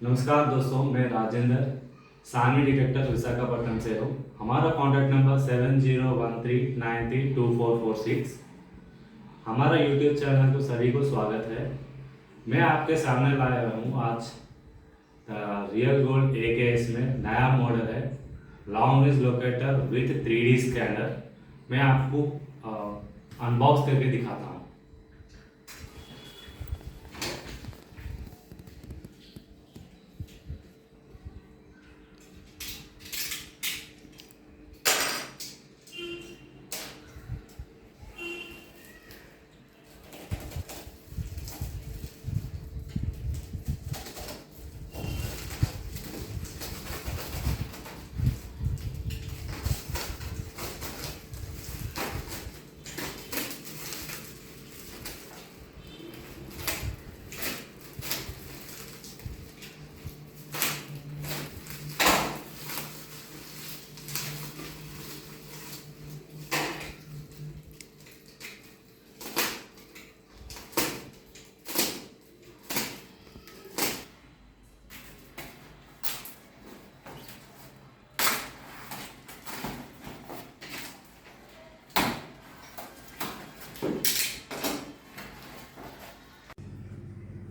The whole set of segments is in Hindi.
नमस्कार दोस्तों, मैं राजेंद्र सानवी डिटेक्टर विशाखापट्टनम से हूँ। हमारा कॉन्टैक्ट नंबर 7013932446। हमारा यूट्यूब चैनल को सभी को स्वागत है। मैं आपके सामने लाया हूँ आज रियल गोल्ड AKS में नया मॉडल है, long range locator with 3D scanner. मैं आपको अनबॉक्स करके दिखाता हूँ।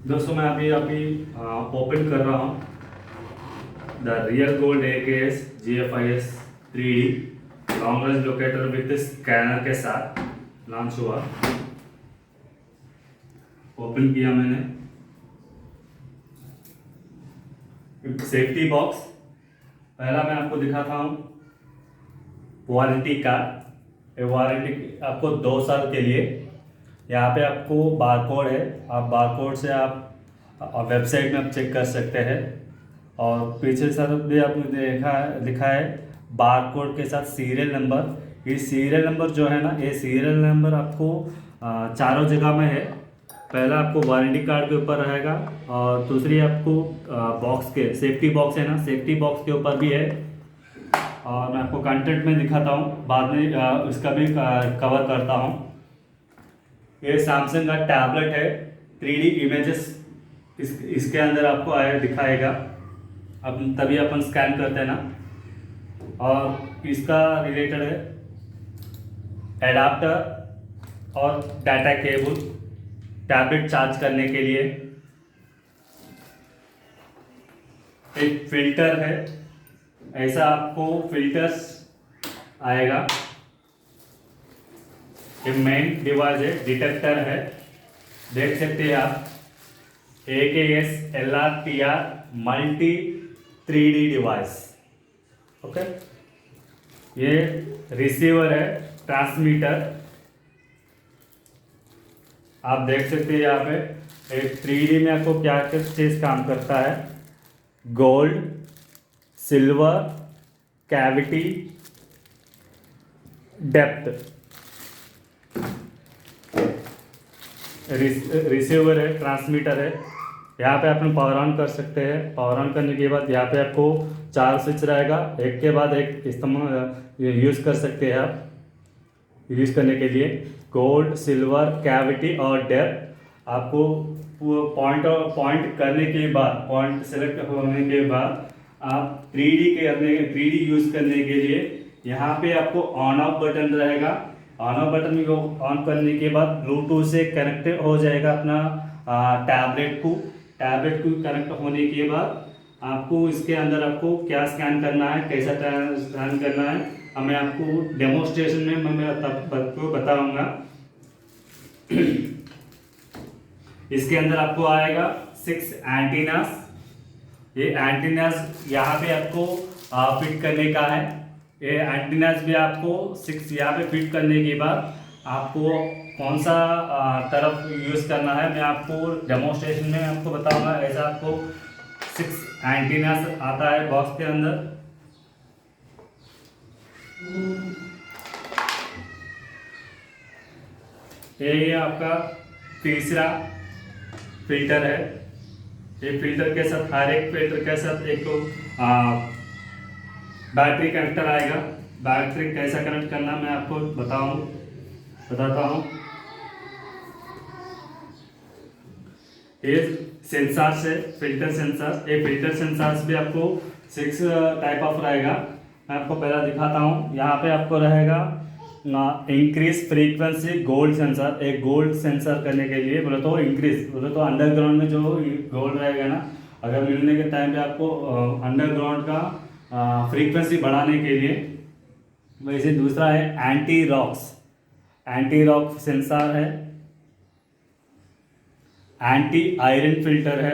दोस्तों, मैं अभी ओपन कर रहा हूँ the real gold AKS GFIS 3D long range locator with scanner के साथ लॉन्च हुआ। ओपन किया मैंने। सेफ्टी बॉक्स पहला मैं आपको दिखाता हूँ। वारंटी कार्ड, ये वारंटी आपको 2 साल के लिए। यहाँ पे आपको बारकोड है, आप बारकोड से आप वेबसाइट में आप चेक कर सकते हैं। और पीछे तरफ भी आपने लिखा है बारकोड के साथ सीरियल नंबर। ये सीरियल नंबर जो है ना, ये सीरियल नंबर आपको चारों जगह में है। पहला आपको वारंटी कार्ड के ऊपर रहेगा और दूसरी आपको बॉक्स के सेफ्टी बॉक्स है ना, सेफ्टी बॉक्स के ऊपर भी है। और मैं आपको कंटेंट में दिखाता हूँ, बाद में इसका भी कवर करता हूँ। ये सैमसंग का टैबलेट है, 3D इमेजेस इसके अंदर आपको दिखाएगा। अब तभी अपन स्कैन करते हैं ना। और इसका रिलेटेड है एडाप्टर और डाटा केबल, टैबलेट चार्ज करने के लिए। एक फिल्टर है, ऐसा आपको फिल्टर्स आएगा। ये मेन डिवाइस है, डिटेक्टर है, देख सकते हैं आप। AKS LRTR multi 3D device. Okay, ये रिसीवर है, ट्रांसमीटर। आप देख सकते हैं यहाँ पे एक 3D में आपको क्या क्या चीज काम करता है। Gold, silver, cavity, depth. Receiver है, ट्रांसमीटर है। यहाँ पे आप पावर ऑन कर सकते हैं। पावर ऑन करने के बाद यहाँ पे आपको 4 स्विच रहेगा, एक के बाद एक इस्तेमाल यूज़ कर सकते हैं आप। यूज़ करने के लिए गोल्ड, सिल्वर, कैविटी और डेप्थ। आपको पॉइंट करने के बाद, पॉइंट सेलेक्ट होने के बाद आप 3D यूज़ करने के लिए यहाँ पे आपको ऑन ऑफ बटन रहेगा। ऑन ऑफ बटन को ऑन करने के बाद ब्लूटूथ से कनेक्ट हो जाएगा अपना टैबलेट को कनेक्ट होने के बाद आपको इसके अंदर आपको क्या स्कैन करना है, कैसा स्कैन करना है, मैं आपको डेमोस्ट्रेशन में मैं आपको बताऊंगा। इसके अंदर आपको आएगा 6 एंटीनास। ये एंटीनास यहाँ पे आपको फिट करने का है। ये एंटीनास भी आपको 6 यहाँ पे फिट करने के बाद आपको कौन सा तरफ यूज़ करना है मैं आपको डेमोस्ट्रेशन में आपको बताऊंगा। ऐसा आपको 6 एंटीनास आता है बॉक्स के अंदर। ये आपका तीसरा फिल्टर है। ये फिल्टर के साथ, हर एक फिल्टर के साथ एक बैटरी कनेक्टर आएगा। बैटरी कैसा कनेक्ट करना मैं आपको बताता हूँ। ये सेंसर्स है, फिल्टर सेंसर। ये फिल्टर सेंसर्स भी आपको 6 टाइप ऑफ रहेगा। मैं आपको पहला दिखाता हूँ। यहाँ पे आपको रहेगा इंक्रीज फ्रीक्वेंसी गोल्ड सेंसर। एक गोल्ड सेंसर करने के लिए बोले तो इंक्रीज, बोले तो अंडरग्राउंड में जो गोल्ड रहेगा ना, अगर मिलने के टाइम पे आपको अंडरग्राउंड का फ्रीक्वेंसी बढ़ाने के लिए। वैसे दूसरा है anti rocks, anti rock sensor है। एंटी आयरन फिल्टर है।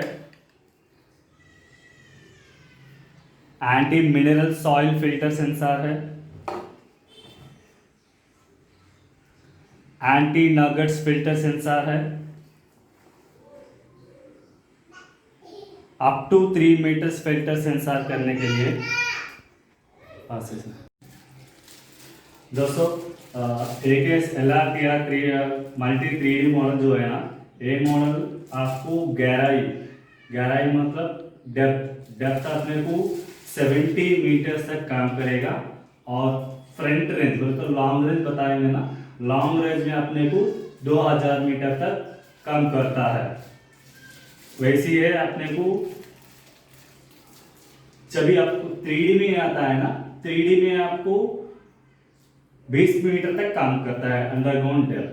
Anti mineral soil filter sensor है। एंटी नगेट्स फिल्टर सेंसर है। Up to 3 metres filter sensor करने के लिए। दोस्तों AKS LRTR multi 3D model जो है ना, ये मॉडल आपको गहराई मतलब डेप्थ अपने को 70 मीटर्स तक काम करेगा। और फ्रंट रेंज बोले तो लॉन्ग रेंज बताएंगे ना, लॉन्ग रेंज में अपने को 2000 मीटर तक कम करता है। वैसी है अपने को जब आपको 3D में आता है ना, 3D में आपको 20 मीटर तक काम करता है। अंडरग्राउंड डेप्थ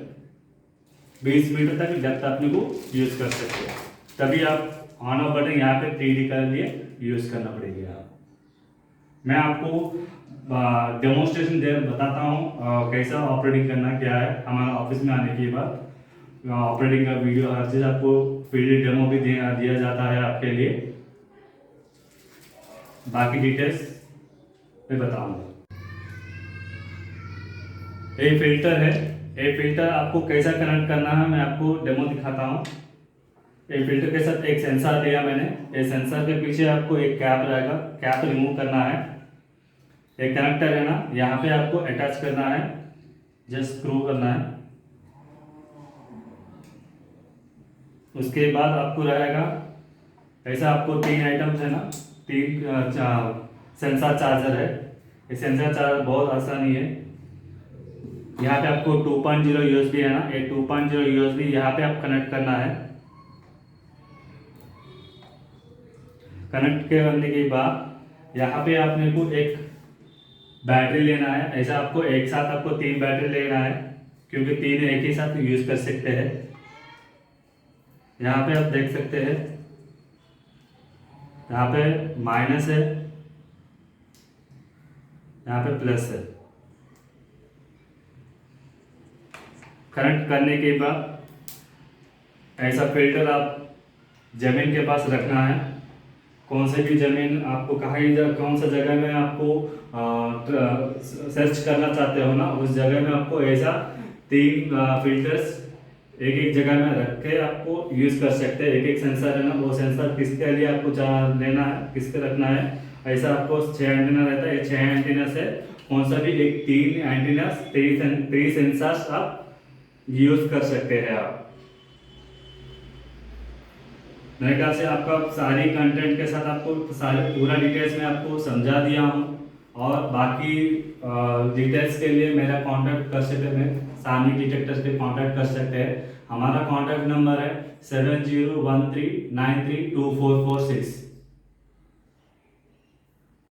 20 मीटर तक डेप्थ अपने को यूज कर सकते हैं। तभी आप ऑन ऑफ बटन यहाँ पे 3D के लिए यूज करना पड़ेगा। मैं आपको डेमोन्स्ट्रेशन बताता हूँ कैसा ऑपरेटिंग करना क्या है। हमारा ऑफिस में आने के बाद ऑपरेटिंग का वीडियो हर चीज़ आपको फील्ड डेमो भी दिया जाता है आपके लिए। बाकी डिटेल्स मैं बताऊंगा। ये फिल्टर है। ये फिल्टर आपको कैसा कनेक्ट करना है मैं आपको डेमो दिखाता हूँ। ये फिल्टर के साथ एक सेंसर दिया मैंने। ये सेंसर के पीछे आपको एक कैप रहेगा, कैप रिमूव करना है। एक कनेक्टर है ना, यहाँ पे आपको अटैच करना है, जस्ट स्क्रू करना है। उसके बाद आपको रहेगा ऐसा, आपको 3 आइटम्स है ना, 3 सेंसर चार्जर है। ये सेंसर चार्जर बहुत आसानी है। यहाँ पे आपको 2.0 USB है ना, ये 2.0 USB यहाँ पे आप कनेक्ट करना है। कनेक्ट करने के बाद यहाँ पे आपने को एक बैटरी लेना है। ऐसा आपको एक साथ आपको 3 बैटरी लेना है, क्योंकि 3 एक ही साथ यूज कर सकते हैं। यहाँ पे आप देख सकते हैं, यहाँ पे माइनस है, यहाँ पे प्लस है। कनेक्ट करने के बाद ऐसा फिल्टर आप जमीन के पास रखना है। कौन से भी जमीन आपको कौन सा जगह में आपको सर्च करना चाहते हो ना, उस जगह में आपको ऐसा 3 फिल्टर्स एक जगह में रख के आपको यूज कर सकते हैं। एक सेंसर है ना, वो सेंसर किसके लिए आपको लेना है, किसके रखना है। ऐसा आपको 6 एंटीना रहता है। ये 6 एंटीना से कौन सा भी एक 3 एंटीना 3 सेंसर्स आप यूज कर सकते हैं। आप मेरे ख्याल से आपका सारी कंटेंट के साथ आपको सारे पूरा डिटेल्स में आपको समझा दिया हूँ। और बाकी डिटेल्स के लिए मेरा कांटेक्ट कर सकते हैं, सानी डिटेक्टर्स पे कांटेक्ट कर सकते हैं। हमारा कांटेक्ट नंबर है 7013932446।